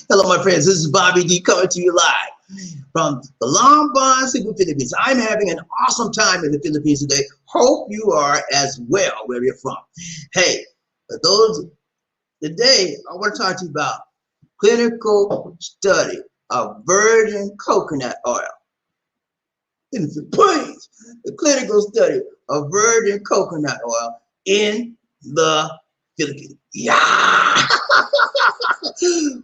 Hello, my friends. This is bobbieD coming to you live from the Lombard Philippines. I'm having an awesome time in the Philippines today. Hope you are as well where you're from. Hey, for those today, I want to talk to you about clinical study of virgin coconut oil in the Philippines. The clinical study of virgin coconut oil in the Philippines. Yeah.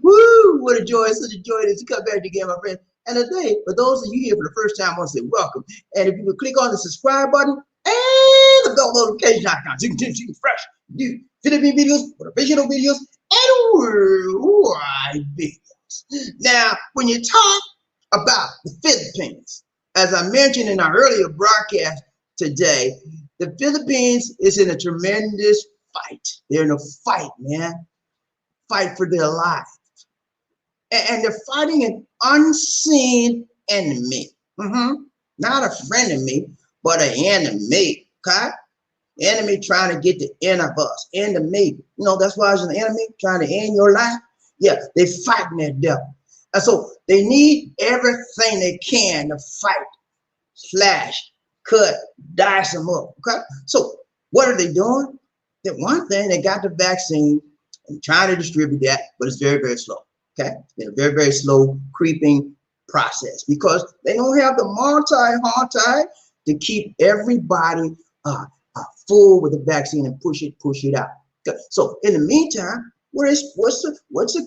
Woo! What a joy! Such a joy it is to come back again, my friends. And today, for those of you here for the first time, I want to say welcome. And if you would click on the subscribe button and the bell notification icon, so you can see fresh new Philippine videos, motivational videos, and worldwide videos. Now, when you talk about the Philippines, as I mentioned in our earlier broadcast today, the Philippines is in a tremendous fight. They're in a fight, man. Fight for their lives. And they're fighting an unseen enemy. Not a friend of me, but an enemy. Okay? Enemy trying to get the end of us. Enemy. You know, that's why it's an enemy trying to end your life. Yeah, they're fighting that devil. And so they need everything they can to fight, slash, cut, dice them up. Okay? So what are they doing? The one thing, they got the vaccine and trying to distribute that, but it's very, very slow. Okay, it's a very, very slow creeping process because they don't have the multi to keep everybody full with the vaccine and push it out. Okay. So in the meantime, what's the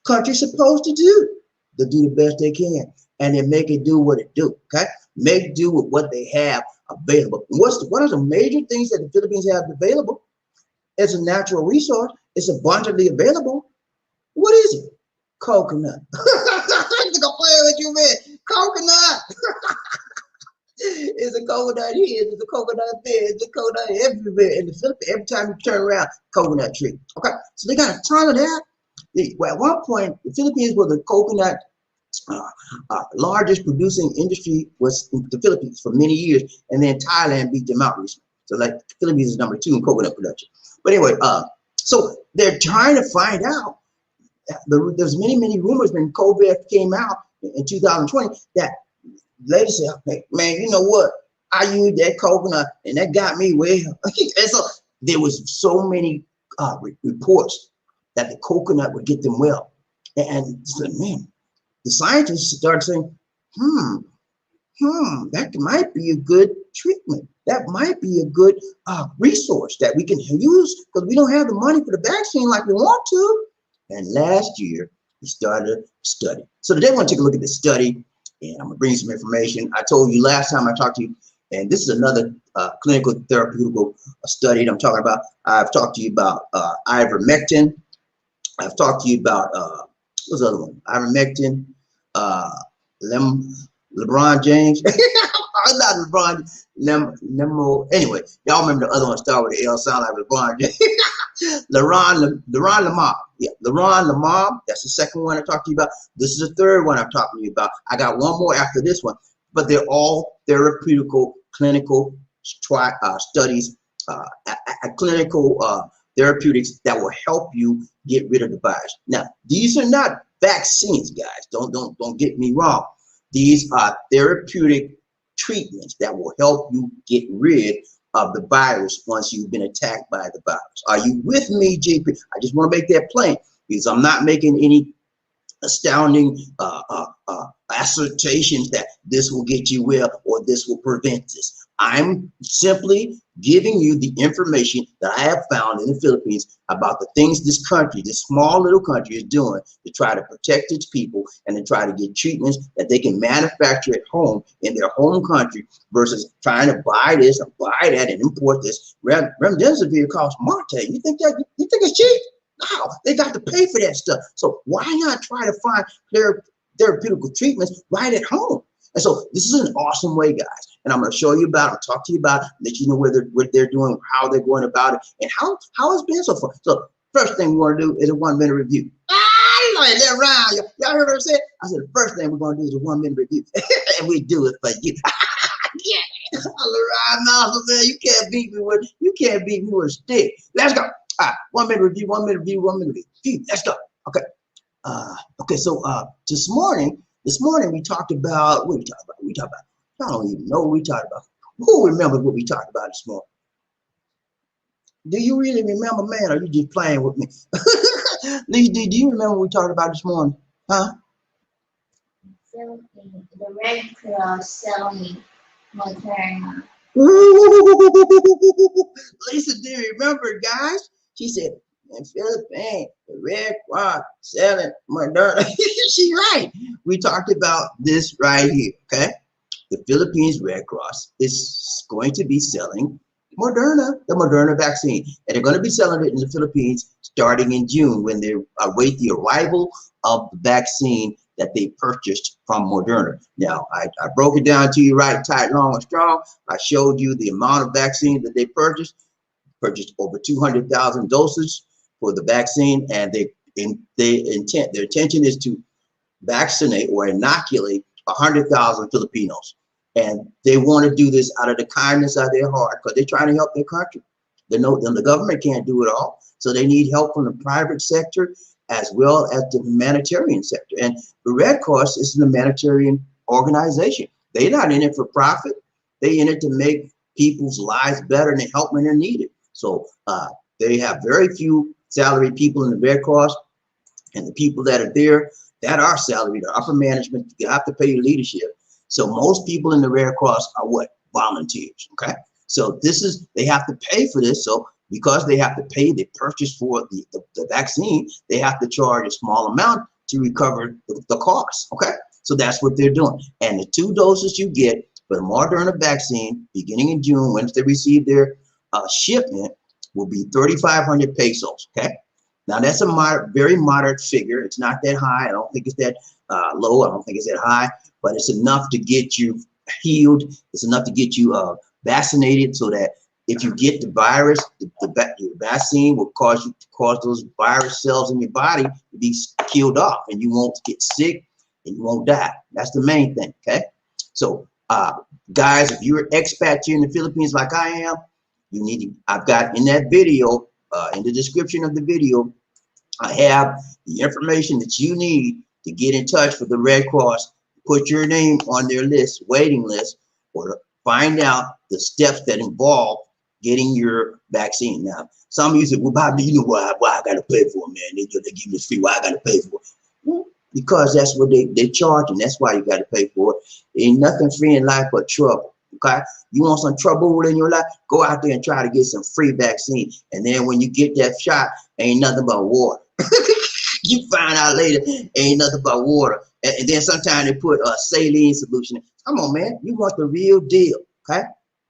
country supposed to do? They do the best they can and then make it do what it do. Okay, make do with what they have available. What are the major things that the Philippines have available? It's a natural resource. It's abundantly available. What is it? Coconut. I'm gonna play with you, man. Coconut. It's a coconut here. It's a coconut there. It's a coconut everywhere in the Philippines. Every time you turn around, coconut tree. Okay, so they got a ton of that. Well, at one point, the Philippines was the coconut largest producing industry was in the Philippines for many years, and then Thailand beat them out recently. So like the Philippines is number 2 in coconut production. But anyway, so they're trying to find out. There's many rumors when COVID came out in 2020 that ladies said, hey, man, you know what? I used that coconut and that got me well. And so there was so many reports that the coconut would get them well. And man, the scientists started saying, that might be a good treatment. That might be a good resource that we can use because we don't have the money for the vaccine like we want to. And last year, we started a study. So today, I want to take a look at the study, and I'm going to bring you some information. I told you last time I talked to you, and this is another clinical therapeutical study that I'm talking about. I've talked to you about ivermectin. I've talked to you about, what's the other one? Ivermectin, LeBron James. Not LeBron. Anyway, y'all remember the other one started with the L, sound like LeBron James. Laurent Lamar. Yeah, Laurent Lamar. That's the second one I talked to you about. This is the third one I'm talking to you about. I got one more after this one, but they're all therapeutical clinical studies, clinical therapeutics that will help you get rid of the virus. Now, these are not vaccines, guys. Don't get me wrong. These are therapeutic treatments that will help you get rid of the virus once you've been attacked by the virus. Are you with me, GP? I just want to make that plain because I'm not making any astounding assertions that this will get you well or this will prevent this. I'm simply giving you the information that I have found in the Philippines about the things this country, this small little country, is doing to try to protect its people and to try to get treatments that they can manufacture at home in their home country versus trying to buy this or buy that and import this. Remdesivir costs Marte. You think it's cheap? No, they got to pay for that stuff. So why not try to find therapeutical treatments right at home? And so this is an awesome way, guys. And I'm going to show you about it, I'll talk to you about it, let you know what they're doing, how they're going about it, and how it's been so far. So first thing we want to do is a 1-minute review. I like that round. Y'all heard what I said? I said the first thing we're going to do is a 1-minute review. And we do it for you. Yeah. Man, you can't beat me with a stick. Let's go. All right, 1-minute review, 1-minute review, 1-minute review. Let's go. Okay. Okay, so this morning we talked about what we talked about. I don't even know what we talked about. Who remembers what we talked about this morning? Do you really remember, man, or are you just playing with me? Do you remember what we talked about this morning? Huh? The Red Cross selling Moderna. Lisa, do you remember, guys? She said, in Philippines, the Red Cross selling Moderna. She's right. We talked about this right here, okay? The Philippines Red Cross is going to be selling Moderna, the Moderna vaccine. And they're going to be selling it in the Philippines starting in June when they await the arrival of the vaccine that they purchased from Moderna. Now, I broke it down to you right, tight, long, and strong. I showed you the amount of vaccine that they purchased over 200,000 doses for the vaccine, and their intention is to vaccinate or inoculate 100,000 Filipinos. And they want to do this out of the kindness of their heart because they're trying to help their country. They know the government can't do it all. So they need help from the private sector as well as the humanitarian sector. And the Red Cross is a humanitarian organization. They're not in it for profit. They're in it to make people's lives better and help when they're needed. So they have very few salaried people in the Red Cross, and the people that are there that are salaried, the upper management, you have to pay your leadership. So most people in the Red Cross are what? Volunteers, okay? So they have to pay for this. So because they have to pay, they purchase for the vaccine, they have to charge a small amount to recover the cost, okay? So that's what they're doing. And the 2 doses you get for the Moderna vaccine beginning in June, once they receive their shipment, will be 3,500 pesos, okay? Now that's a very moderate figure. It's not that high. I don't think it's that low. I don't think it's that high, but it's enough to get you healed. It's enough to get you vaccinated so that if you get the virus, the vaccine will cause those virus cells in your body to be killed off, and you won't get sick and you won't die. That's the main thing, okay? So guys, if you're an expat here in the Philippines like I am, you need to, I've got in that video, in the description of the video, I have the information that you need to get in touch with the Red Cross, put your name on their list, waiting list, or find out the steps that involve getting your vaccine. Now, some of you say, well, Bobby, you know why I got to pay for it, man. They give me this free, why I got to pay for it? Well, because that's what they charge, and that's why you got to pay for it. Ain't nothing free in life but trouble. Okay, you want some trouble in your life? Go out there and try to get some free vaccine, and then when you get that shot, ain't nothing but water. You find out later, ain't nothing but water, and then sometimes they put a saline solution in. Come on, man, you want the real deal? Okay,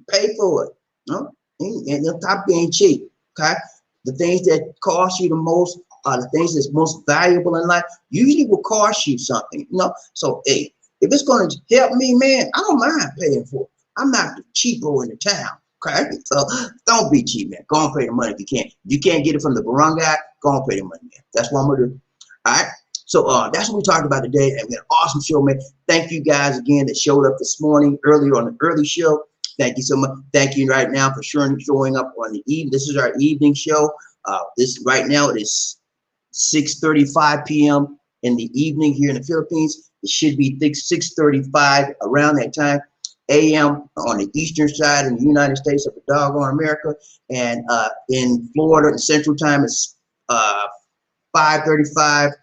pay for it. No, and on top being cheap. Okay, the things that cost you the most are the things that's most valuable in life. Usually will cost you something. You know, so hey, if it's going to help me, man, I don't mind paying for it. I'm not the cheapo in the town, okay? So don't be cheap, man. Go and pay the money if you can. If you can't get it from the barangay, go and pay the money, man. That's what I'm gonna do. All right. So that's what we talked about today, and we had an awesome show, man. Thank you guys again that showed up this morning earlier on the early show. Thank you so much. Thank you right now for showing up on the evening. This is our evening show. This right now it is 6:35 p.m. in the evening here in the Philippines. It should be 6:35 around that time. AM on the eastern side in the United States of the doggone America, and in Florida, the Central Time is 5:35,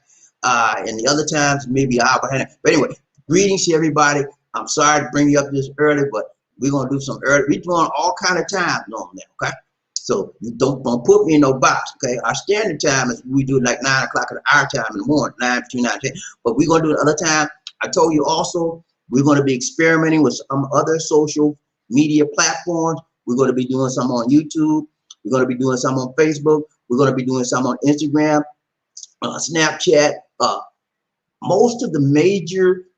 and the other times maybe an hour behind. But anyway, greetings to everybody. I'm sorry to bring you up this early, but we're gonna do some early. We're doing all kind of time normally, okay? So you don't put me in no box, okay? Our standard time is we do like 9 o'clock at our time in the morning, between 9 and 10. But we're gonna do another time. I told you also. We're going to be experimenting with some other social media platforms. We're going to be doing some on YouTube. We're going to be doing some on Facebook. We're going to be doing some on Instagram, Snapchat. Most of the major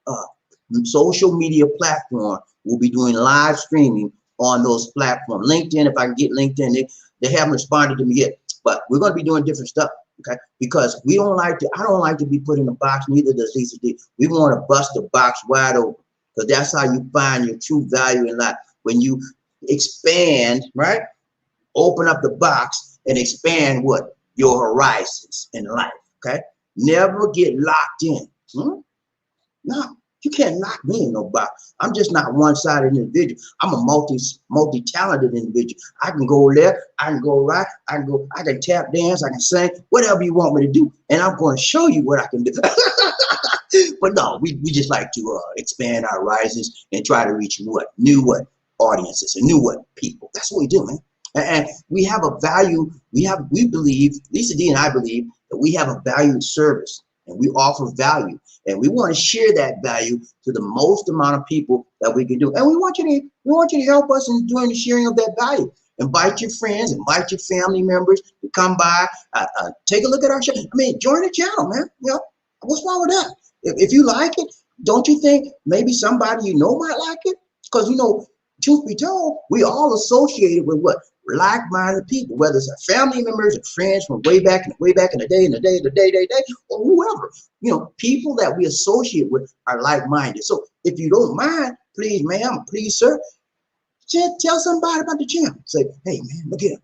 social media platforms will be doing live streaming on those platforms. LinkedIn, if I can get LinkedIn, they haven't responded to me yet. But we're going to be doing different stuff. Okay, because I don't like to be put in a box, neither does Lisa D. We want to bust the box wide open, because that's how you find your true value in life. When you expand, right? Open up the box and expand what? Your horizons in life. Okay. Never get locked in. No, you can't lock me in no box. I'm just not one-sided individual. I'm a multi-talented individual. I can go left, I can go right, I can tap dance, I can sing, whatever you want me to do, and I'm going to show you what I can do. But no, we just like to expand our horizons and try to reach new audiences and new people. That's what we do, man. And we have a value. We believe, Lisa D and I believe, that we have a valued service and we offer value, and we want to share that value to the most amount of people that we can do. And we want you to help us in doing the sharing of that value. Invite your friends, invite your family members to come by, take a look at our show. I mean, join the channel, man. You know, what's wrong with that? If you like it, don't you think maybe somebody you know might like it? Because, you know, truth be told, we all associated with what? Like-minded people, whether it's our family members or friends from way back in the day, or whoever. You know, people that we associate with are like-minded. So if you don't mind, please, ma'am, please, sir, just tell somebody about the channel. Say, hey, man, look here.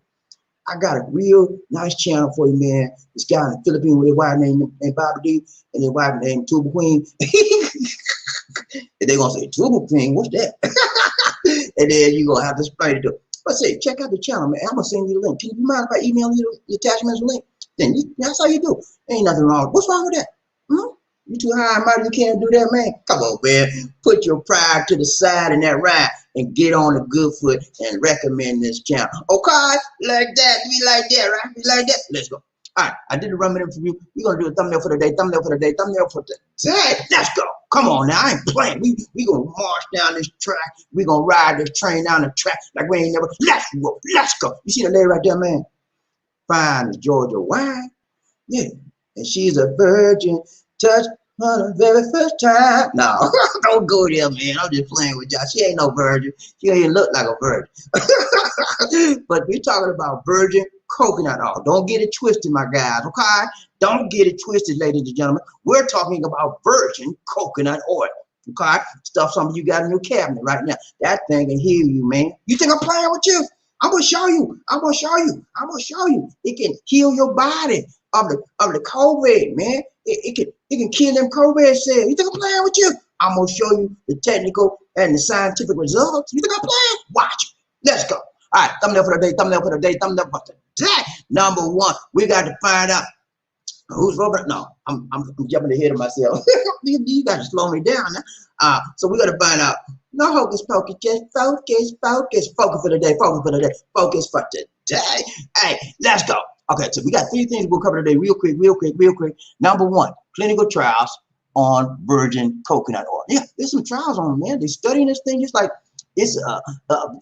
I got a real nice channel for you, man. This guy in the Philippines with his wife named bobbieD and his wife named Tuba Queen. And they're going to say, Tuba Queen, what's that? And then you're going to have to explain it to them. But say, check out the channel, man. I'm going to send you the link. Can you mind if I email you the attachments link? Then that's how you do. Ain't nothing wrong. What's wrong with that? You too high and mighty, you can't do that, man. Come on, man. Put your pride to the side in that ride and get on the good foot and recommend this channel. Okay? Like that. Be like that, right? Be like that. Let's go. All right. I did a run-in for you. We're going to do a thumbnail for the day, thumbnail for the day, thumbnail for the day. Let's go. Come on now. I ain't playing. We going to march down this track. We going to ride this train down the track like we ain't never. Let's go. Let's go. You see the lady right there, man? Fine as Georgia wine. Yeah. And she's a virgin. Touch for the very first time. No, don't go there, man. I'm just playing with y'all. She ain't no virgin. She ain't look like a virgin. But we're talking about virgin coconut oil. Don't get it twisted, my guys, okay? Don't get it twisted, ladies and gentlemen. We're talking about virgin coconut oil, okay? Stuff something you got in your cabinet right now. That thing can heal you, man. You think I'm playing with you? I'm going to show you. I'm going to show you. I'm going to show you. It can heal your body of the COVID, man. It can kill them COVID cells. You think I'm playing with you? I'm going to show you the technical and the scientific results. You think I'm playing? Watch. Let's go. All right, thumbnail for the day, thumbnail for the day, thumbnail for the day. Number one, we got to find out who's Robert. No, I'm jumping ahead of myself. You got to slow me down now. So we got to find out. No hocus pocus, just focus for the day, focus for the day, focus for today. Hey, let's go. Okay, so we got 3 things we'll cover today real quick. Number one, clinical trials on virgin coconut oil. Yeah, there's some trials on them, man. They're studying this thing just like it's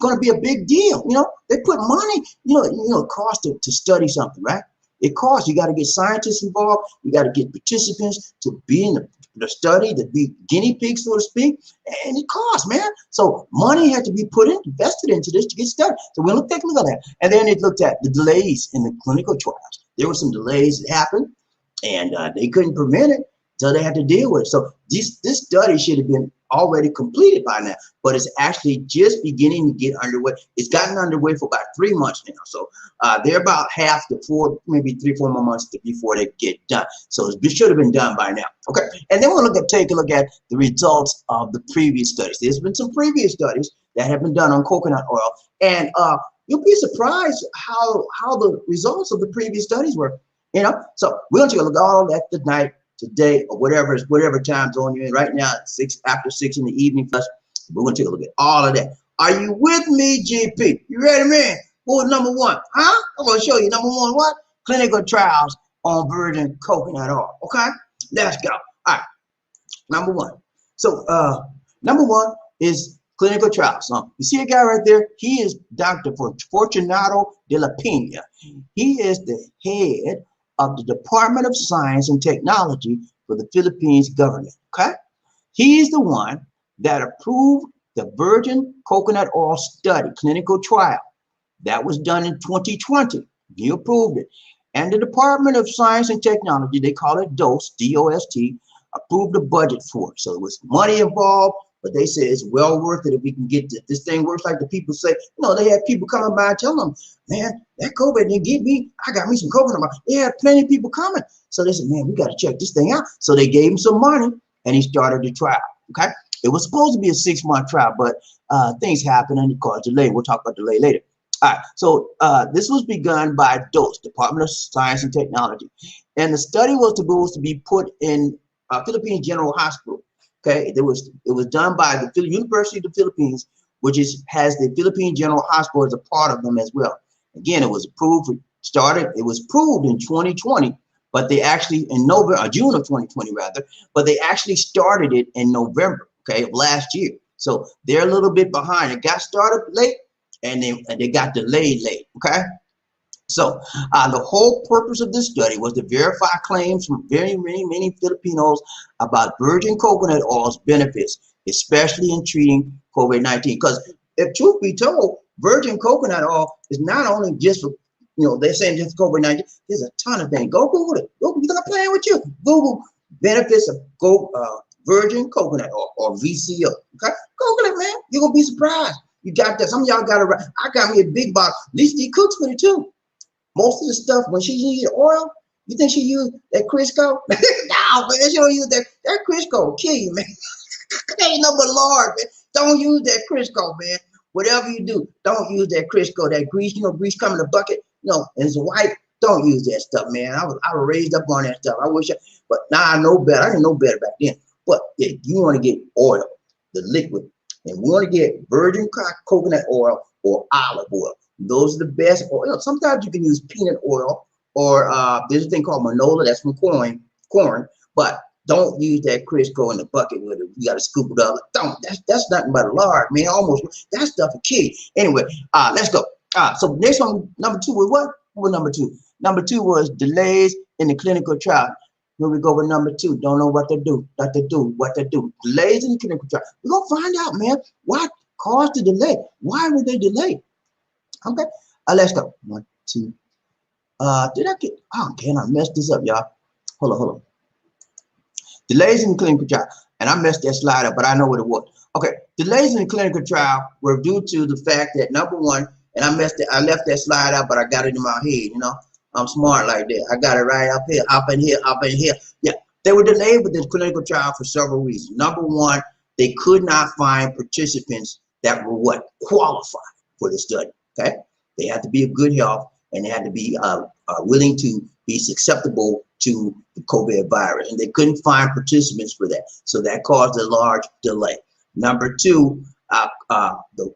going to be a big deal. You know, they put money, it costs to study something, right? It costs. You got to get scientists involved. You got to get participants to be in the study, to be guinea pigs, so to speak, and it costs, man. So money had to be invested into this to get started. So we'll take a look at that. And then it looked at the delays in the clinical trials. There were some delays that happened, and they couldn't prevent it, so they had to deal with it. So this study should have been already completed by now, but it's actually just beginning to get underway. It's gotten underway for about 3 months now. So they're about half to 4, maybe 3-4 more months before they get done. So it should have been done by now. Okay. And then we'll take a look at the results of the previous studies. There's been some previous studies that have been done on coconut oil, and you'll be surprised how the results of the previous studies were. So we're going to take a look at all that tonight, today, or whatever time zone you're in right now, after 6 in the evening. Plus, we're going to take a look at all of that. Are you with me, GP? You ready, man? Who's number one? Huh? I'm going to show you number one what? Clinical trials on virgin coconut oil. Okay? Let's go. All right. Number one. So, number one is clinical trials. You see a guy right there? He is Dr. Fortunato de la Pena. He is the head of the Department of Science and Technology for the Philippines government, okay? He's the one that approved the virgin coconut oil study, clinical trial. That was done in 2020. He approved it. And the Department of Science and Technology, they call it DOST, D-O-S-T, approved the budget for it. So there was money involved, but they said it's well worth it if we can get this thing works like the people say. You know, they had people coming by telling them, man, that COVID didn't get me. I got me some COVID. They had plenty of people coming. So they said, man, we got to check this thing out. So they gave him some money and he started the trial. Okay. It was supposed to be a 6-month trial, but things happened and it caused delay. We'll talk about delay later. All right. So this was begun by DOST, Department of Science and Technology. And the study was supposed to be put in Philippine General Hospital. Okay. It was done by the University of the Philippines, which has the Philippine General Hospital as a part of them as well. Again, it was approved, it was approved in 2020, but they actually in November, June of 2020 rather, but they actually started it in November, okay, of last year. So they're a little bit behind. It got started late and they got delayed late, okay? So the whole purpose of this study was to verify claims from many Filipinos about virgin coconut oil's benefits, especially in treating COVID-19. Because if truth be told, virgin coconut oil is not only just for, you know, they're saying just COVID-19. There's a ton of things. Go Google it. Go, I'm playing with you. Google benefits of virgin coconut oil or VCO. Okay, Google it, man. You're gonna be surprised. You got that. Some of y'all got it right. I got me a big box. At least he cooks with it too. Most of the stuff when she uses oil, you think she used that Crisco? No, man, she don't use that. That Crisco will kill you, man. Ain't no but Lord, man. Don't use that Crisco, man. Whatever you do, don't use that Crisco, that grease. You know, grease come in a bucket. You know, and it's white. Don't use that stuff, man. I was raised up on that stuff. I wish, but now I know better. I didn't know better back then. But if you want to get oil, the liquid, and we want to get virgin coconut oil or olive oil. Those are the best oil. Sometimes you can use peanut oil or there's a thing called manola. That's from corn. But don't use that Crisco in the bucket with it. You got to scoop it up. Don't. That's nothing but a lard, man. Almost that stuff a kid. Anyway, let's go. So next one, number 2 was what? What was number 2? Number 2 was delays in the clinical trial. Here we go with number 2. Don't know what to do. What to do. Delays in the clinical trial. We're gonna find out, man. What caused the delay? Why were they delayed? Okay. Let's go. 1, 2. Did I get? Oh, can I mess this up, y'all? Hold on. Delays in the clinical trial, and I messed that slide up, but I know what it was. Okay. Delays in the clinical trial were due to the fact that number 1, and I messed it. I left that slide out, but I got it in my head. You know, I'm smart like that. I got it right up here, up in here. Yeah, they were delayed with this clinical trial for several reasons. Number 1, they could not find participants that were qualified for the study. Okay, they had to be of good health and they had to be willing to be susceptible to the COVID virus, and they couldn't find participants for that. So that caused a large delay. Number 2,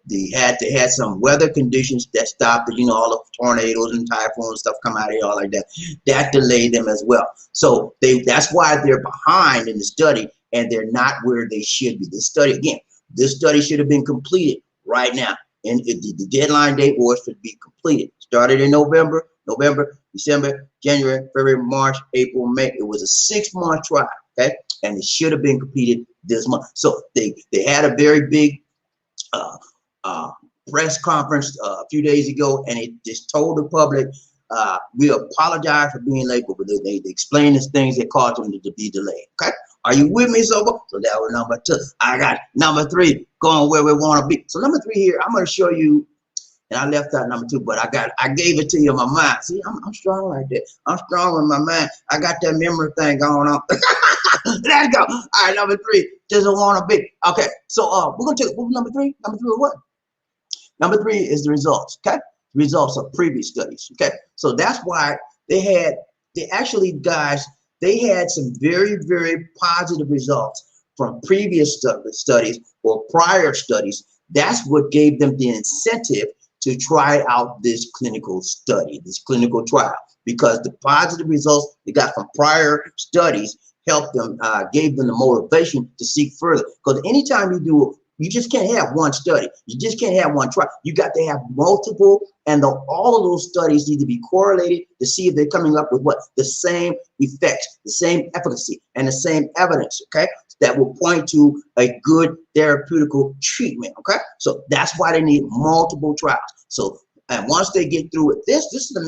they had some weather conditions that stopped, you know, all the tornadoes and typhoons and stuff come out of here, all like that. That delayed them as well. So that's why they're behind in the study and they're not where they should be. This study should have been completed right now. And the deadline date was to be completed. Started in November, December, January, February, March, April, May. It was a 6-month trial, okay? And it should have been completed this month. So they had a very big press conference a few days ago, and it just told the public, we apologize for being late, but they explained these things that caused them to be delayed, okay? Are you with me so far? So that was number 2. I got number 3 going where we want to be. So number 3 here, I'm going to show you, and I left out number 2, but I gave it to you in my mind. See, I'm strong like that. I'm strong in my mind. I got that memory thing going on. Let's go. All right, number 3, doesn't want to be. Okay, so we're going to take number 3. Number 3 is what? Number 3 is the results, okay? Results of previous studies, okay? So that's why they had some very, very positive results from previous studies or prior studies. That's what gave them the incentive to try out this clinical study, this clinical trial, because the positive results they got from prior studies helped them, gave them the motivation to seek further. Because anytime you just can't have one study. You just can't have one trial. You got to have multiple, and all of those studies need to be correlated to see if they're coming up with the same effects, the same efficacy, and the same evidence, okay? That will point to a good therapeutical treatment, okay? So that's why they need multiple trials. So, and once they get through with this is the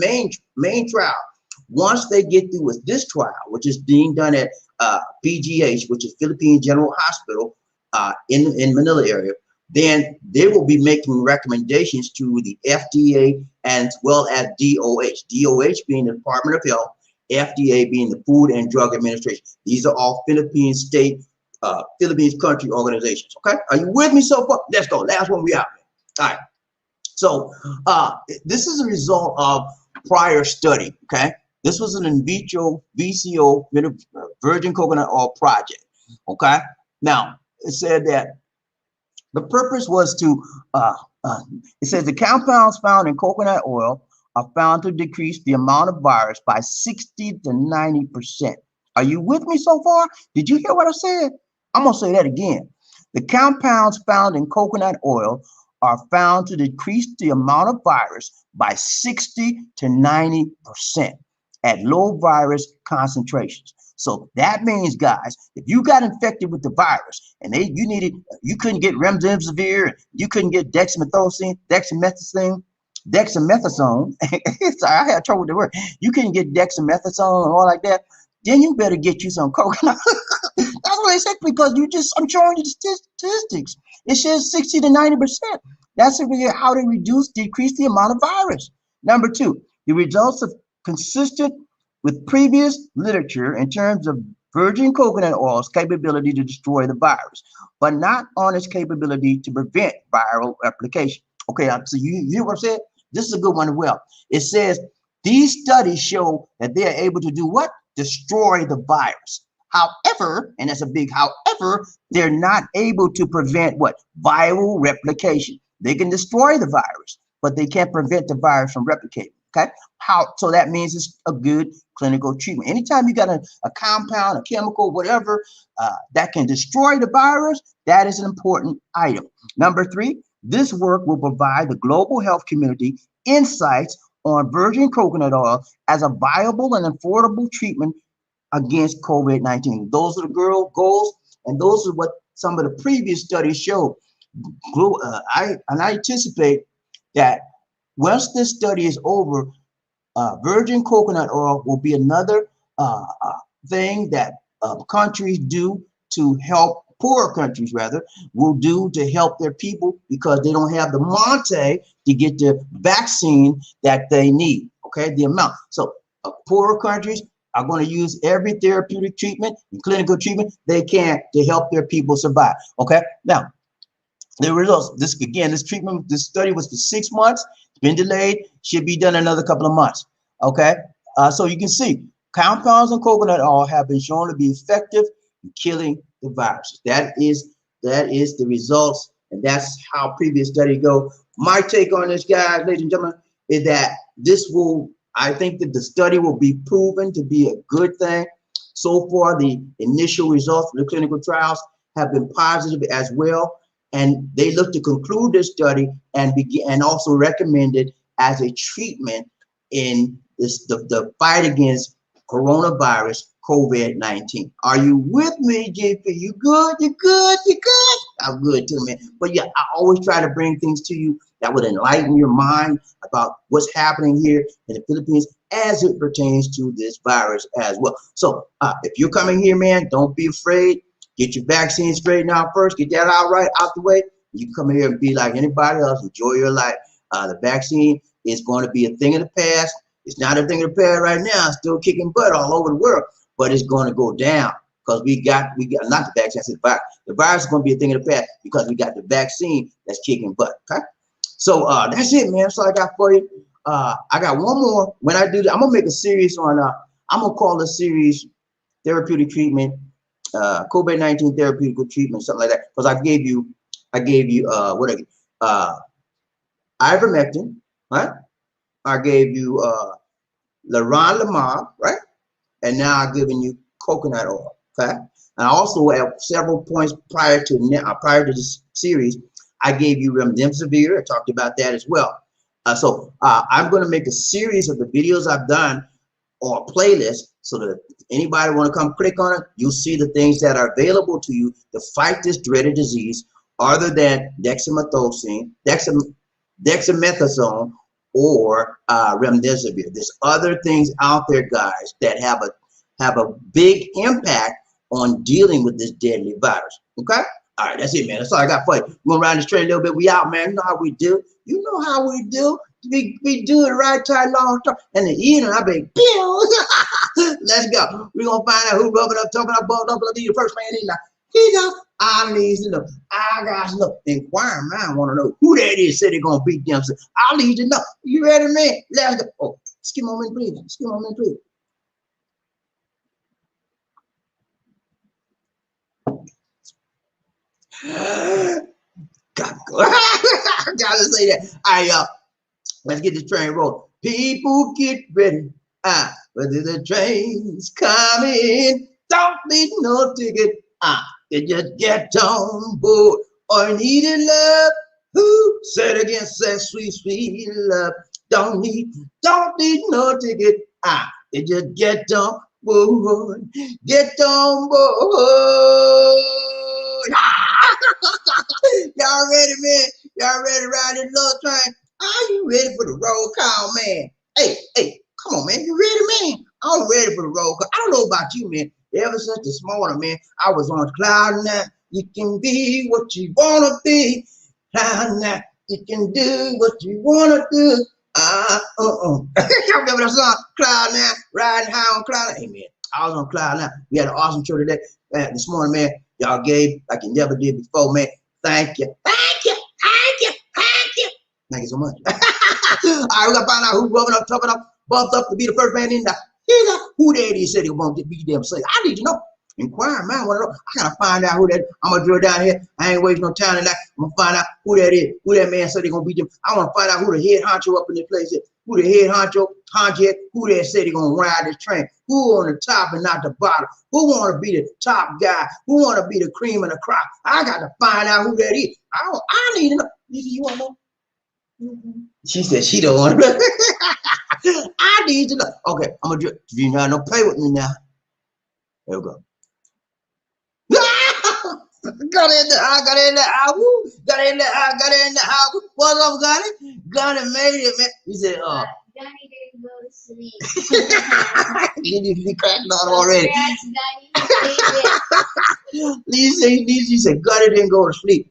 main trial. Once they get through with this trial, which is being done at PGH, which is Philippine General Hospital, in Manila area, then they will be making recommendations to the FDA as well as DOH. DOH being the Department of Health, FDA being the Food and Drug Administration. These are all Philippine state, Philippines country organizations. Okay, are you with me so far? Let's go. Last one we out. All right. So this is a result of prior study. Okay, this was an in vitro VCO virgin coconut oil project. Okay, now it said that the purpose was to, it says the compounds found in coconut oil are found to decrease the amount of virus by 60 to 90%. Are you with me so far? Did you hear what I said? I'm going to say that again. The compounds found in coconut oil are found to decrease the amount of virus by 60 to 90% at low virus concentrations. So that means, guys, if you got infected with the virus and you couldn't get remdesivir, you couldn't get dexamethasone. Sorry, I had trouble with the word. You couldn't get dexamethasone and all like that. Then you better get you some coconut. That's what I said, because I'm showing you the statistics. It says 60 to 90%. That's how they decrease the amount of virus. Number two, the results of consistent with previous literature in terms of virgin coconut oil's capability to destroy the virus, but not on its capability to prevent viral replication. Okay, so you hear what I said? This is a good one as well. It says these studies show that they are able to do what? Destroy the virus. However, and that's a big however, they're not able to prevent what? Viral replication. They can destroy the virus, but they can't prevent the virus from replicating. Okay, so that means it's a good clinical treatment. Anytime you got a compound, a chemical, whatever, that can destroy the virus, that is an important item. Number three, this work will provide the global health community insights on virgin coconut oil as a viable and affordable treatment against COVID-19. Those are the goals, and those are what some of the previous studies show. I anticipate that once this study is over, virgin coconut oil will be another thing that countries do to help, poorer countries rather, will do to help their people, because they don't have the money to get the vaccine that they need, okay, the amount. So poorer countries are going to use every therapeutic treatment and clinical treatment they can to help their people survive, okay? Now, the results, this study was for 6 months. It's been delayed, should be done another couple of months. Okay, so you can see compounds in coconut oil have been shown to be effective in killing the virus. That is the results, and that's how previous studies go. My take on this, guys, ladies and gentlemen, is that I think that the study will be proven to be a good thing. So far, the initial results of the clinical trials have been positive as well. And they look to conclude this study and also recommend it as a treatment in the fight against coronavirus COVID-19. Are you with me, JP? You good? You good? You good? I'm good too, man. But yeah, I always try to bring things to you that would enlighten your mind about what's happening here in the Philippines as it pertains to this virus as well. So if you're coming here, man, don't be afraid. Get your vaccine straightened out first. Get that out the way. You can come here and be like anybody else. Enjoy your life. The vaccine is going to be a thing of the past. It's not a thing of the past right now. It's still kicking butt all over the world, but it's going to go down because we got not the vaccine. I said the virus. The virus is going to be a thing of the past because we got the vaccine that's kicking butt. Okay, so that's it, man. That's all I got for you. I got one more. When I do that, I'm gonna make a series on. I'm gonna call the series therapeutic treatment. COVID-19 therapeutic treatment, something like that, because I gave you ivermectin, right? I gave you leronlimab, right? And now I'm giving you coconut oil, okay? And I also at several points prior to this series, I gave you remdesivir. I talked about that as well. So I'm going to make a series of the videos I've done or a playlist, so that if anybody want to come click on it, you'll see the things that are available to you to fight this dreaded disease, other than dexamethasone or remdesivir. There's other things out there, guys, that have a big impact on dealing with this deadly virus. Okay, All right, that's it, man. That's all I got for you. We're gonna ride this train a little bit. We out, man. You know how we do. You know how we do. We do it right time, long term. And the evening, I be, let's go. We're gonna find out who rubbing up, talking up, bumping up, the first man in there. He got I need to know. I got to know. Inquiring mind want to know who that is. Said they're gonna beat them. So I need to know. You ready, man? Let's go. Oh, excuse me a minute, please. Excuse me a minute, please. Gotta say that. All right, y'all. Let's get this train rolling. People get ready. Whether the train's coming, don't need no ticket. You just get on board. Or needed love. Who said against that sweet, sweet love? Don't need no ticket. You just get on board. Get on board. Y'all ready, man? Y'all ready to ride this little train? Are you ready for the roll call, man? Hey, come on, man. You ready, man? I'm ready for the roll call. I don't know about you, man. Ever since this morning, man, I was on cloud nine. You can be what you want to be. Cloud nine. You can do what you want to do. Y'all remember that song? Cloud nine, riding high on cloud nine. Hey, man, I was on cloud nine. We had an awesome show today. This morning, man, y'all gave like you never did before, man. Thank you. Thank you. Thank you. Thank you. Thank you so much. All right, we're going to find out who's rubbing up, tubbing up, bumped up to be the first man in there. Who that is said he won't be them say. I need to know. Inquiring man, want to know. I gotta find out who that. I'm gonna drill down here. I ain't wasting no time tonight. I'm gonna find out who that is. Who that man said he gonna beat them. I want to find out who the head honcho up in this place is. Who the head honcho, who that said he gonna ride this train. Who on the top and not the bottom. Who want to be the top guy. Who want to be the cream of the crop. I got to find out who that is. I need to know. You want to know? She said she don't want to know. I need to know. Okay, I'm gonna do it. You know, don't play with me now. There we go. Got in the eye, got in the eye, woo. Got in the eye, got in the eye. What's up, Gunny? Gunny made it, man. He said, Gunny didn't go to sleep. You need to be cracking on already. Lisa said, Gunny didn't go to sleep.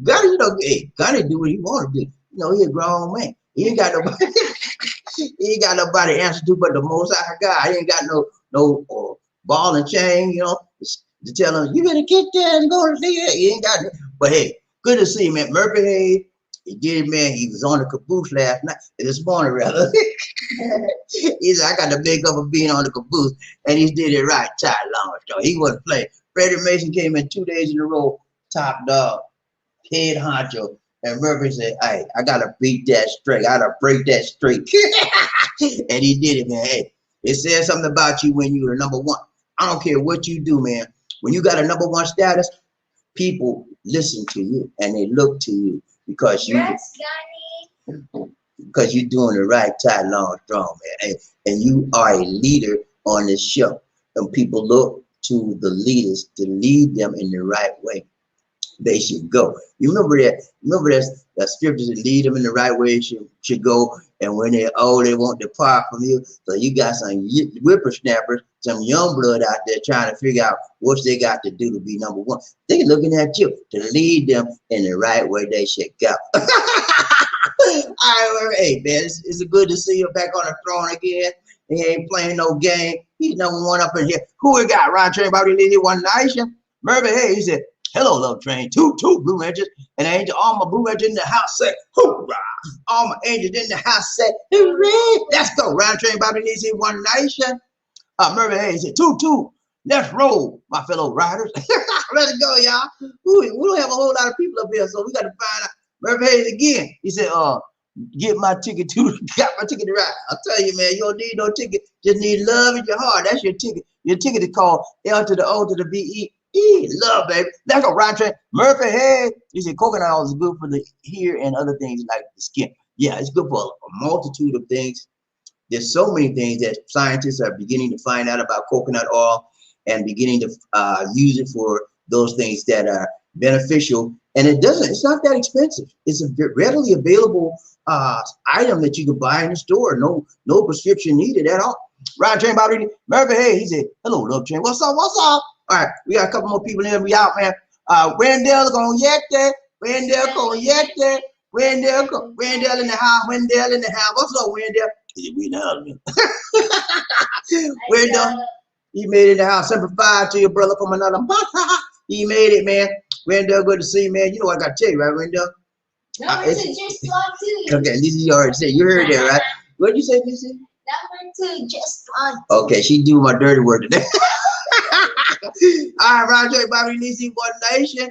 Gunny, you know, hey, Gunny do what he want to do. You know, he a grown man. He ain't got nobody. He ain't got nobody to answer to but the Most High God. He ain't got no ball and chain, you know, to tell him you better get there and go to sleep. He ain't got it. But hey, good to see him, man. Murphy Hayes, he did it, man. He was on the caboose last night, this morning rather. He said, I got the makeup of being on the caboose, and he did it right. Tight long show. He wasn't playing. Freddie Mason came in 2 days in a row, top dog, head honcho. And Murphy said, hey, I gotta beat that streak. I gotta break that streak. And he did it, man. Hey, it says something about you when you're the number one. I don't care what you do, man. When you got a number one status, people listen to you and they look to you because you're doing the right, tight, long, strong, man. And you are a leader on this show. And people look to the leaders to lead them in the right way they should go. You remember that? Remember that scriptures that lead them in the right way should go. And when they're old, they won't depart from you. So you got some whippersnappers, some young blood out there trying to figure out what they got to do to be number one. They're looking at you to lead them in the right way they should go. Hey, man, it's good to see you back on the throne again. He ain't playing no game. He's number one up in here. Who we got? Ron Train, Bobby Lee, One Nation. Murphy Hayes, he said, hello, love train, two Blue Rangers, and angel, all my Blue Rangers in the house say, hoorah! All my angels in the house say, hooray! Let's go, Round Train, Bobby Lee, One Nation. Murphy Hayes said, two, let's roll, my fellow riders. Let's go, y'all. We don't have a whole lot of people up here, so we got to find out. Murphy Hayes again. He said, got my ticket to ride. I'll tell you, man, you don't need no ticket. Just need love in your heart. That's your ticket. Your ticket is called L to the O to the B-E. Love, baby. Let's go, Round Train. Murphy Hayes. He said coconut oil is good for the hair and other things like the skin. Yeah, it's good for a multitude of things. There's so many things that scientists are beginning to find out about coconut oil and beginning to use it for those things that are beneficial. And it's not that expensive. It's a readily available item that you can buy in the store. No prescription needed at all. Round Train, Bobby Murphy Hayes. He said, hello, love train. What's up? All right, we got a couple more people in. We out, man. Wendell gonna get that. Wendell gonna get that. Wendell in the house. Wendell in the house. What's up, Wendell? We know. Wendell, he made it in the house. Semper Fi to your brother from another month. He made it, man. Wendell, good to see you, man. You know what I got to tell you, right, Wendell? Number 2, just talk to. Okay, this is you already said. You heard that, right? What did you say, Lucy? Number 2, just talk. Okay, she do my dirty work today. All right, Roger, Bobby, Lisi, One Nation.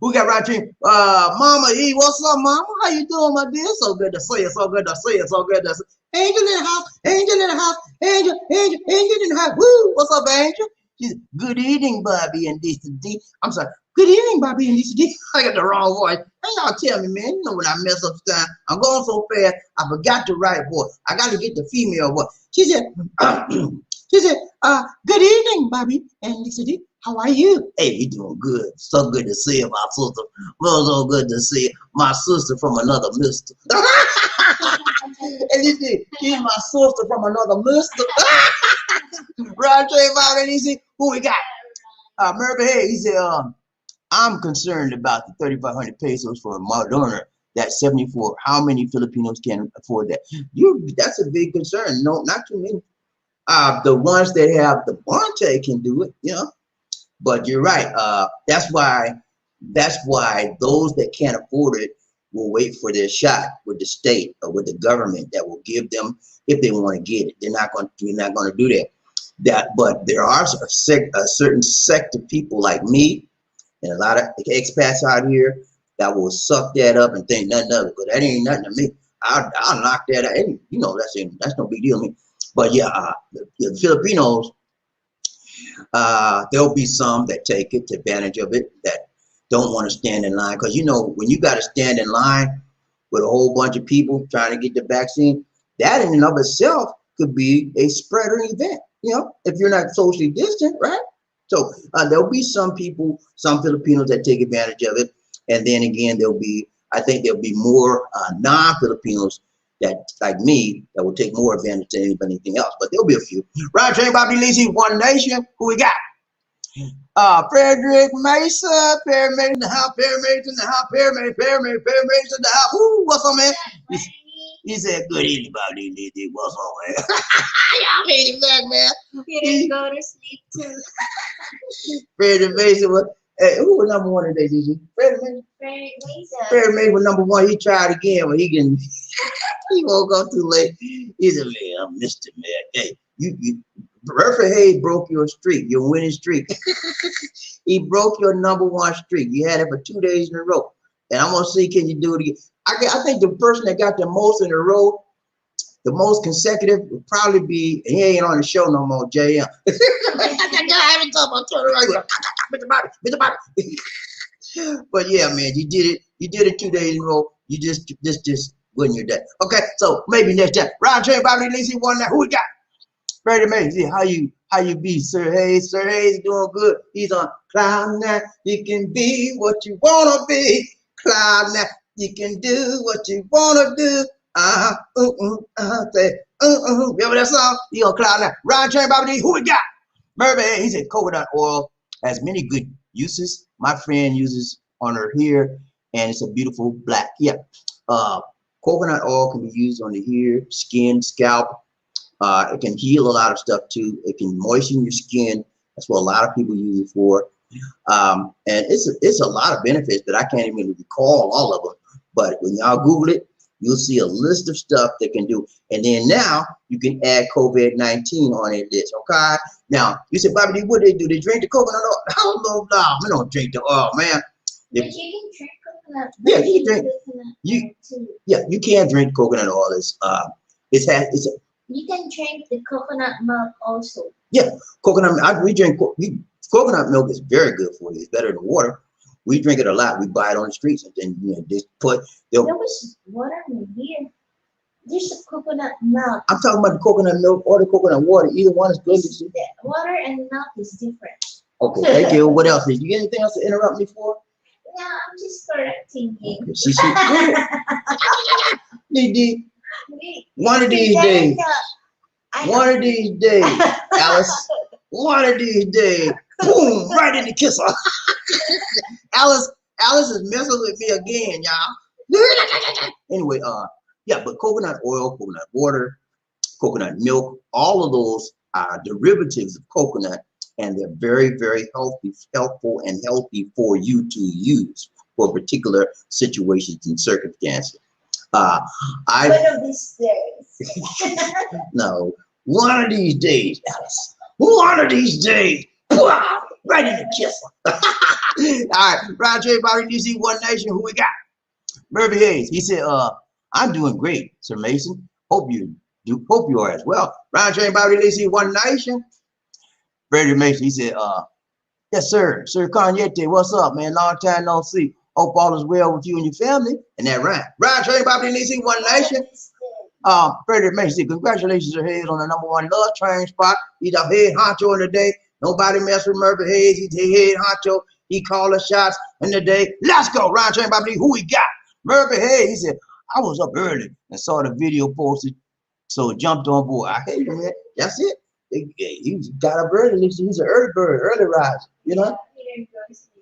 Who got Roger? Mama E, what's up, Mama? How you doing, my dear? So good to see you. So good to see you. So good to see you. Angel in the house. Angel in the house. Angel in the house. Woo! What's up, Angel? She's good evening, Bobby and D. I'm sorry. Good evening, Bobby and D. I got the wrong voice. Hey, y'all tell me, man. You know when I mess up time, I'm going so fast. I forgot the right voice. I got to get the female voice. She said, good evening, Bobby and Lisa D. How are you? Hey, you doing good. So good to see you, my sister. Well, so good to see you, my sister from another mister. And this is, she's my sister from another mister. Roger, Bobby and Lisa, who we got? Murphy, hey, he said, I'm concerned about the 3,500 pesos for Moderna. That's 74. How many Filipinos can afford that? That's a big concern. No, not too many. The ones that have the Bonte can do it, you know. But you're right. That's why those that can't afford it will wait for their shot with the state or with the government that will give them if they want to get it. They're not going to do that. But there are a certain sect of people like me and a lot of expats out here that will suck that up and think nothing of it. But that ain't nothing to me. I'll knock that out. And, you know, that's no big deal to me. But yeah, the Filipinos, there'll be some that take advantage of it, that don't want to stand in line. Because, you know, when you got to stand in line with a whole bunch of people trying to get the vaccine, that in and of itself could be a spreader event, you know, if you're not socially distant, right? So there'll be some people, some Filipinos that take advantage of it. And then again, I think there'll be more non-Filipinos that, like me, that will take more advantage than anything else. But there'll be a few. Roger, Bobby Lisi, One Nation. Who we got? Frederick Mesa, Paramedics in the house, Paramedics in the house, Paramedics in the house. Woo, what's up, man? He said, good evening, Bobby Lisi. What's up, man? Y'all made him back, man. You didn't go to sleep, too. Frederick Mesa was, hey, who was number 1 today, Gigi? Frederick Mesa? Frederick Mesa was number 1. He tried again, but he woke up too late. He said, man, I missed it, man. Hey, Murphy Hayes broke your streak, your winning streak. He broke your number 1 streak. You had it for 2 days in a row. And I'm going to see, can you do it again? I think the person that got the most in a row, the most consecutive, would probably be, and he ain't on the show no more, JM. But yeah, man, you did it 2 days in a row. You just win your day. Okay, so maybe next time. Round train, Bobby Lisi, one now. Who we got? Ready, man. See how you be, Sir Hayes. Sir Hayes doing good. He's on cloud now. You can be what you wanna be. Cloud now. You can do what you wanna do. Say, remember that song? He on cloud now. Round train, Bobby Lee. Who we got? Mermaid. He said coconut oil has many good uses. My friend uses on her hair, and it's a beautiful black. Yeah. Coconut oil can be used on the hair, skin, scalp. It can heal a lot of stuff too. It can moisten your skin. That's what a lot of people use it for. And it's a lot of benefits that I can't even recall all of them. But when y'all Google it, you'll see a list of stuff that can do. And then now you can add COVID-19 on a list. Okay. Now you said, Bobby, what do? They drink the coconut oil? Hell no, we don't drink the oil, man. But you can drink coconut. Yeah, you can drink. You can drink coconut oil. You can drink the coconut milk also. Yeah, coconut. We drink coconut milk is very good for you. It's better than water. We drink it a lot. We buy it on the streets and then just put. There was water in here. There's a coconut milk. I'm talking about the coconut milk or the coconut water. Either one is good. Water and milk is different. Okay, thank you. What else? Did you get anything else to interrupt me for? No, I'm just correcting you. Okay, one of these days, Alice, one of these days, boom, right in the kisser. Alice is messing with me again, y'all. Anyway, yeah, but coconut oil, coconut water, coconut milk, all of those are derivatives of coconut, and they're very, very helpful and healthy for you to use for particular situations and circumstances. One of these days. No, one of these days, Alice. One of these days. Right in the kisser. All right, Roger, everybody, DC, One Nation, who we got? Murphy Hayes. He said, I'm doing great, Sir Mason. Hope you are as well. Roger, everybody, DC, One Nation. Brady Mason, he said, yes, sir. Sir Cogniette, what's up, man? Long time no see. Hope all is well with you and your family. And that rhyme. Roger, everybody, DC, One Nation. Freddie Mason, congratulations, Sir Hayes, on the #1 love train spot. He's the head honcho in the day. Nobody mess with Murphy Hayes. He's the head honcho. He called the shots in the day. Let's go, Ron Train Bobby. Who we got? Murphy Hayes. He said, I was up early and saw the video posted, so jumped on board. I hate him, man. That's it. He got up early. He's an early bird, early rise. You know? He didn't go to sleep.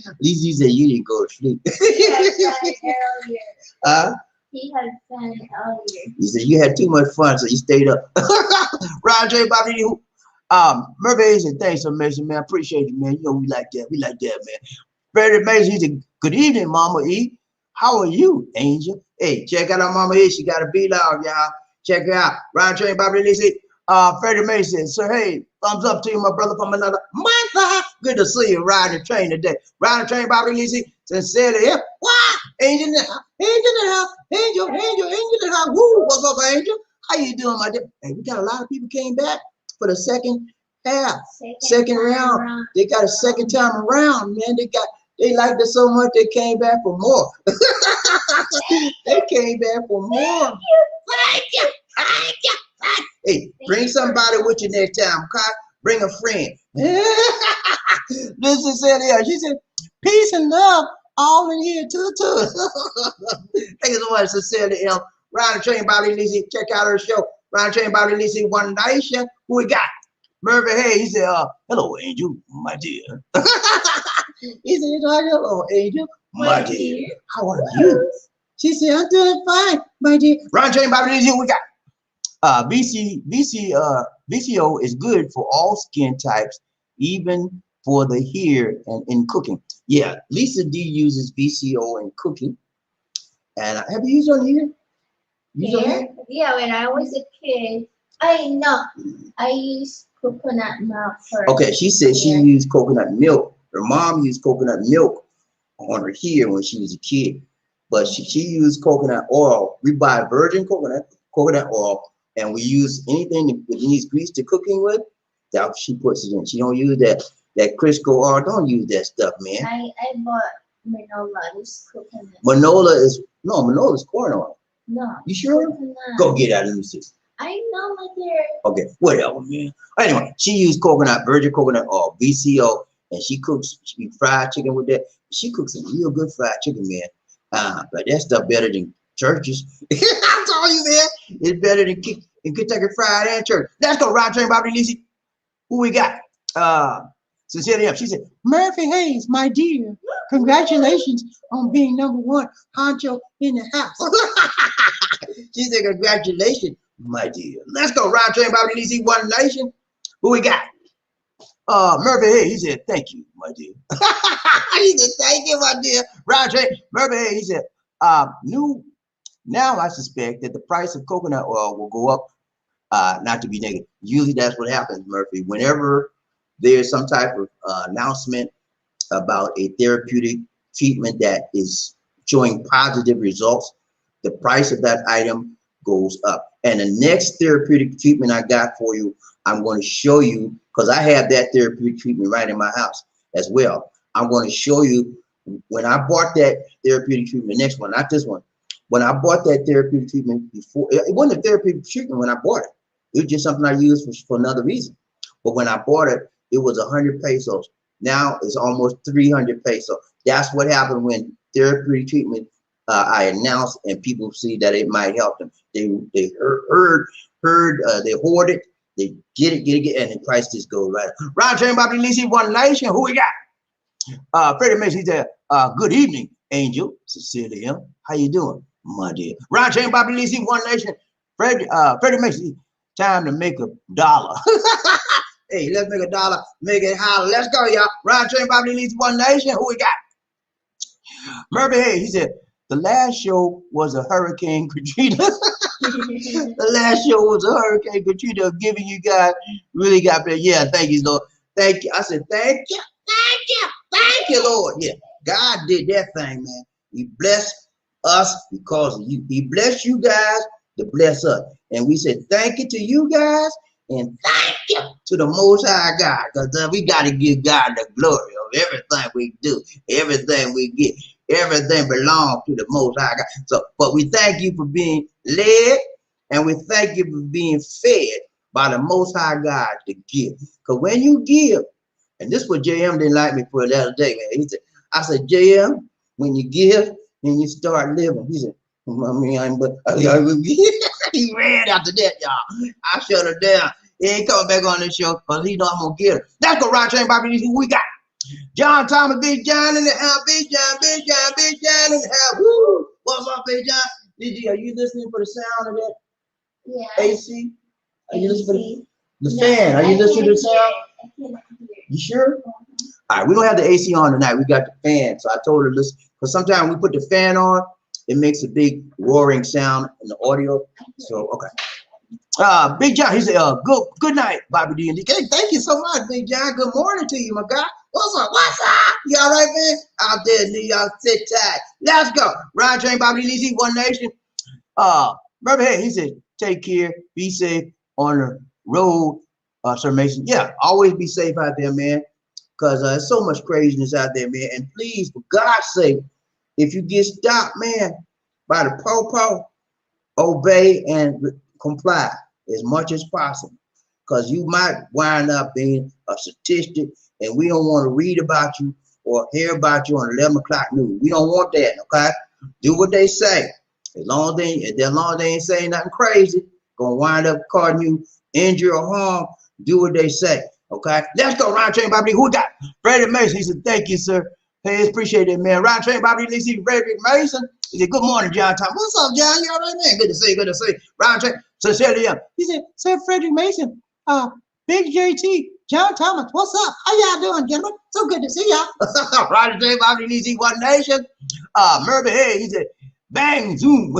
At least you said you didn't go to sleep. He had fun earlier. He had fun earlier. You said you had too much fun, so you stayed up. Ron J. Bobby, Murphy Hayes said, thanks so much, man. I appreciate you, man. You know, we like that. We like that, man. Freddie Mason, he said, good evening, Mama E. How are you, Angel? Hey, check out our Mama E. She got a B-Log, y'all. Check her out. Ron Train Bobby, they said, Freddie Mason, sir, hey, thumbs up to you, my brother, from another month. Good to see you riding the train today. Riding the train, Bobby Lizzie, sincerely, yeah. What? Angel in the house, Angel in the house, Angel in the house. Woo, what's up, Angel? How you doing, my dear? Hey, we got a lot of people came back for the second half, second round. They got a second time around, man. They liked it so much they came back for more. They came back for more. Thank you. Hey, bring somebody with you next time, okay? Bring a friend. This is Celia. She said, peace and love all in here too. Thank you so much, Cecilia M. Ryan Train Bobby Lizzie. Check out her show. Ryan Train Bobby Lizzie, One Nation. Who we got? Murphy Hayes. He said, hello, Angel, my dear. He said, hello, Angel, my dear. How are you? She said, I'm doing fine, my dear. Ryan Train Bobby Lizzie, who we got? VCO is good for all skin types, even for the hair and in cooking. Yeah, Lisa D uses VCO in cooking. And have you used it on here? Yeah, when I was a kid, I used coconut milk first. Okay, she said she used coconut milk. Her mom used coconut milk on her hair when she was a kid. But she used coconut oil. We buy virgin coconut oil, and we use anything that needs grease to cooking with. That she puts it in. She don't use that Crisco oil. Don't use that stuff, man. I bought Manola's coconut. Manola's corn oil. No. You sure? Coconut. Go get out of this. I know, my dear. Okay, whatever, man. Anyway, she used virgin coconut oil, VCO, and she cooks fried chicken with that. She cooks some real good fried chicken, man. But that stuff better than churches. I told you, man. It's better than Kentucky Fried and church. Let's go, Rod Train Bobby Lizzie. Who we got? Cecilia, she said, Murphy Hayes, my dear, congratulations on being #1 honcho in the house. She said, congratulations, my dear. Let's go, Rod Train Bobby Lizzie, One Nation. Who we got? Murphy Hayes, he said, thank you, my dear. He said, thank you, my dear. Rod Train, Murphy Hayes, he said, now I suspect that the price of coconut oil will go up, not to be negative. Usually that's what happens, Murphy. Whenever there's some type of announcement about a therapeutic treatment that is showing positive results, the price of that item goes up. And the next therapeutic treatment I got for you, I'm going to show you, because I have that therapeutic treatment right in my house as well. I'm going to show you when I bought that therapeutic treatment, the next one, not this one. When I bought that therapeutic treatment before, it wasn't a therapeutic treatment when I bought it. It was just something I used for another reason. But when I bought it, it was 100 pesos. Now it's almost 300 pesos. That's what happened when therapeutic treatment I announced and people see that it might help them. They heard, they hoarded, They get it, and then Christ just goes right. Ron Train Bobby Lisi, One Nation. Who we got? Freddie Mason, he said, good evening, Angel. Cecilia, how you doing, my dear? Ron Train Bobby Lisi, One Nation. Freddie Mason, time to make $1. Hey, let's make $1. Make it holler. Let's go, y'all. Ron Train Bobby Lisi, One Nation. Who we got? Murphy Hayes, he said, the last show was a Hurricane Katrina. The last show was a Hurricane Katrina, giving you guys really got better. Yeah, thank you, Lord. Thank you. I said, thank you, Lord. Yeah, God did that thing, man. He blessed us because of you. He blessed you guys to bless us. And we said, thank you to you guys, and thank you to the Most High God, because we got to give God the glory of everything we do, everything we get. Everything belongs to the Most High God. So, but we thank you for being led, and we thank you for being fed by the Most High God to give. Because when you give, and this is what JM didn't like me for the other day, man. He said, I said, JM, when you give, then you start living. He said, he ran after that, y'all. I shut her down. He ain't coming back on this show because he know I'm gonna get her. Let's go, Ron Train Bobby. Who we got? John Thomas, Big John in the house, Big John in the house. Woo! What's up, Big John? Are you listening for the sound of that? Yeah. AC? Are you listening for the fan? Are you listening to the sound? You sure? All right, we don't have the AC on tonight. We got the fan. So I told her, listen, because sometimes we put the fan on, it makes a big roaring sound in the audio. So, okay. Big John, he said, good night, Bobby D. Hey, thank you so much, Big John. Good morning to you, my guy. What's up? What's up? You all right, man? Out there in New York, sit tight. Let's go. Ron Train, Bobby D. One Nation. Brother, hey, he said, take care, be safe on the road, Sir Mason. Yeah, always be safe out there, man, because there's so much craziness out there, man. And please, for God's sake, if you get stopped, man, by the po-po, obey and comply as much as possible, because you might wind up being a statistic, and we don't want to read about you or hear about you on 11 o'clock news. We don't want that, okay? Do what they say. As long as they ain't saying nothing crazy, gonna wind up causing you injury or harm, do what they say, okay? Let's go, Ron Train Bobby. Who we got? Freddie Mason. He said, thank you, sir. Hey, appreciate it, man. Ron Train Bobby, let's see, Freddie Mason. He said, good morning, John Thomas. What's up, John? You all right, man? Good to see you, good to see you. Ron Train. So he said, Sir Frederick Mason, Big JT, John Thomas, what's up? How y'all doing, gentlemen? So good to see y'all. Ron Train Bobby, let's see, One Nation. Murphy, hey, he said, bang, Zoom.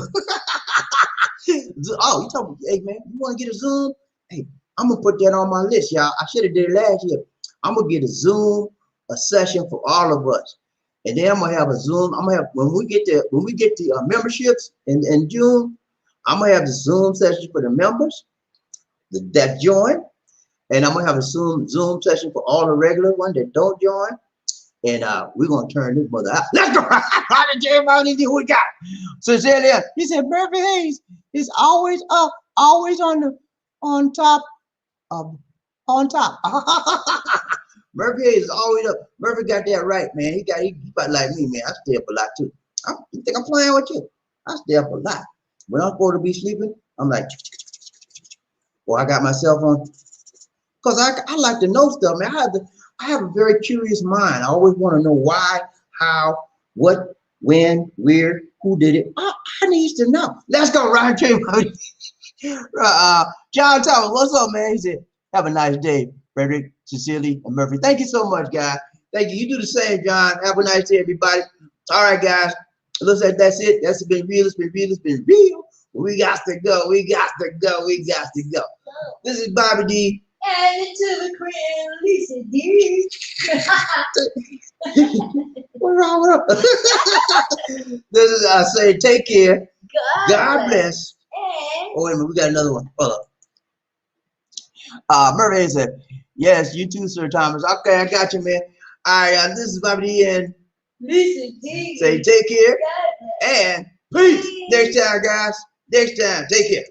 Oh, he told me, hey, man, you want to get a Zoom? Hey, I'm going to put that on my list, y'all. I should have did it last year. I'm going to get a Zoom, a session for all of us. And then I'm gonna have a Zoom. I'm gonna have when we get the memberships in June, I'm gonna have the Zoom session for the members that join, and I'm gonna have a Zoom session for all the regular ones that don't join. And we're gonna turn this mother out. Let's go. Who we got? Sincerely, he said Murphy Hayes is always up, always on top. Murphy is always up. Murphy got that right, man. He about like me, man. I stay up a lot too. You think I'm playing with you? I stay up a lot. When I'm supposed to be sleeping, I'm like, well, I got my cell phone. Because I like to know stuff, man. I have a very curious mind. I always want to know why, how, what, when, where, who did it. I need to know. Let's go, Ryan Train. John Thomas, what's up, man? He said, have a nice day, Frederick, Cecilia, and Murphy. Thank you so much, guys. Thank you. You do the same, John. Have a nice day, everybody. All right, guys. It looks like that's it. That's been real. It's been real. It's been real. We got to go. We got to go. We got to go. This is bobbieD. And into the crib, Lisa D. What's wrong with her? This is I say, take care. God bless. Oh, wait a minute. We got another one. Hold up. Murphy said, yes, you too, Sir Thomas. Okay, I got you, man. All right, this is bobbieD and Lisa D. Say take care and peace. Next time, guys. Next time. Take care.